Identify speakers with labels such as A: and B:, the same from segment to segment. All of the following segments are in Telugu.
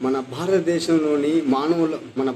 A: మన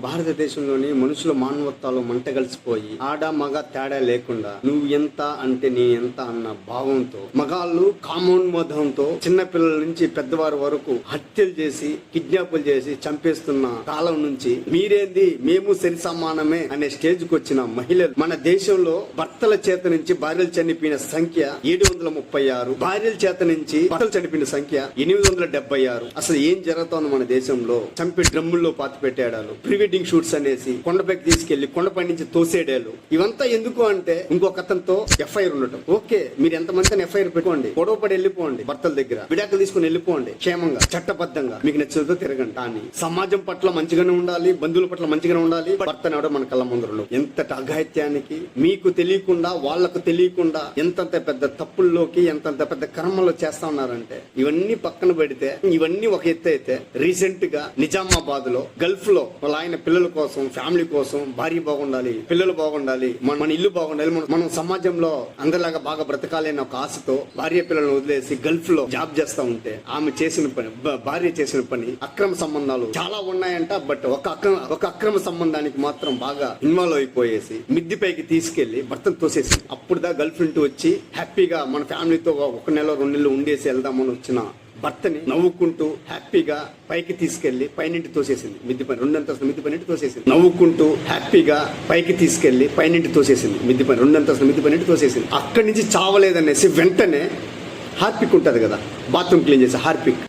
A: భారతదేశంలోని మనుషుల మానవత్వాలు మంట కలిసిపోయి ఆడ మగ తేడా లేకుండా నువ్వు ఎంత అంటే నీ ఎంత అన్న భావంతో మగాళ్ళు కామోన్మోదంతో చిన్న పిల్లల నుంచి పెద్దవారి వరకు హత్యలు చేసి కిడ్నాపులు చేసి చంపేస్తున్న కాలం నుంచి మీరేంది మేము సరి సమానమే అనే స్టేజ్ కు వచ్చిన మహిళలు మన దేశంలో భర్తల చేత నుంచి భార్యలు చనిపోయిన సంఖ్య 736, భార్యల చేత నుంచి భర్తలు చనిపోయిన సంఖ్య 876. అసలు ఏం జరుగుతోంది మన దేశంలో? చంపి డ్రమ్ముల్లో పాతి పెట్టేడాలు, ప్రీ వెడ్డింగ్ షూట్స్ అనేసి కొండపైకి తీసుకెళ్లి కొండపై నుంచి తోసేడాలు, ఇవంతా ఎందుకు అంటే ఇంకొక అతనితో ఎఫ్ఐఆర్ ఉండటం. ఓకే, మీరు ఎంతమంది ఎఫ్ఐఆర్ పెట్టుకోండి, గొడవపడి వెళ్ళిపోండి, భర్తల దగ్గర విడాకులు తీసుకుని వెళ్ళిపోండి, క్షేమంగా చట్టబద్ధంగా మీకు నచ్చినతో తిరగండి. కానీ సమాజం పట్ల మంచిగానే ఉండాలి, బంధువుల పట్ల మంచిగానే ఉండాలి. భర్తని ఎవడో మన కళ్ళ ముందరలో ఎంతటి అఘాయిత్యానికి మీకు తెలియకుండా వాళ్లకు తెలియకుండా ఎంతంత పెద్ద తప్పుల్లోకి ఎంతంత పెద్ద కర్మలు చేస్తా ఉన్నారంటే ఇవన్నీ పక్కన పెడితే ఇవన్నీ ఒక ఎత్తు అయితే రీసెంట్ గా నిజామాబాద్ లో గల్ఫ్ లో వాళ్ళ ఆయన పిల్లల కోసం, ఫ్యామిలీ కోసం, భార్య బాగుండాలి, పిల్లలు బాగుండాలి, మన ఇల్లు బాగుండాలి, మనం సమాజంలో అందరిలాగా బాగా బ్రతకాలి అనే ఒక ఆశతో భార్య పిల్లలను వదిలేసి గల్ఫ్ లో జాబ్ చేస్తా ఉంటే ఆమె చేసిన పని, భార్య చేసిన పని, అక్రమ సంబంధాలు చాలా ఉన్నాయంట. బట్ ఒక అక్రమ సంబంధానికి మాత్రం బాగా ఇన్వాల్వ్ అయిపోయేసి మిద్దిపైకి తీసుకెళ్లి భర్తను తోసేసి అప్పుడు దా గల్ఫ్ నుండి వచ్చి హ్యాపీగా మన ఫ్యామిలీతో 1 నెల 2 నెలలు ఉండేసి వెళ్దామని వచ్చిన భర్తని నవ్వుకుంటూ హ్యాపీగా పైకి తీసుకెళ్లి పైనింటి తోసేసింది. మిద్దిపైన 2 అంతస్తుల మిద్దిపైన తోసేసింది. నవ్వుకుంటూ హ్యాపీగా పైకి తీసుకెళ్లి పైనింటి తోసేసింది. మిద్దిపైన 2 అంతస్తుల మిద్దిపైన తోసేసింది. అక్కడి నుంచి చావలేదనేసి వెంటనే హార్పిక్ ఉంటది కదా, బాత్రూమ్ క్లీన్ చేసి హార్పిక్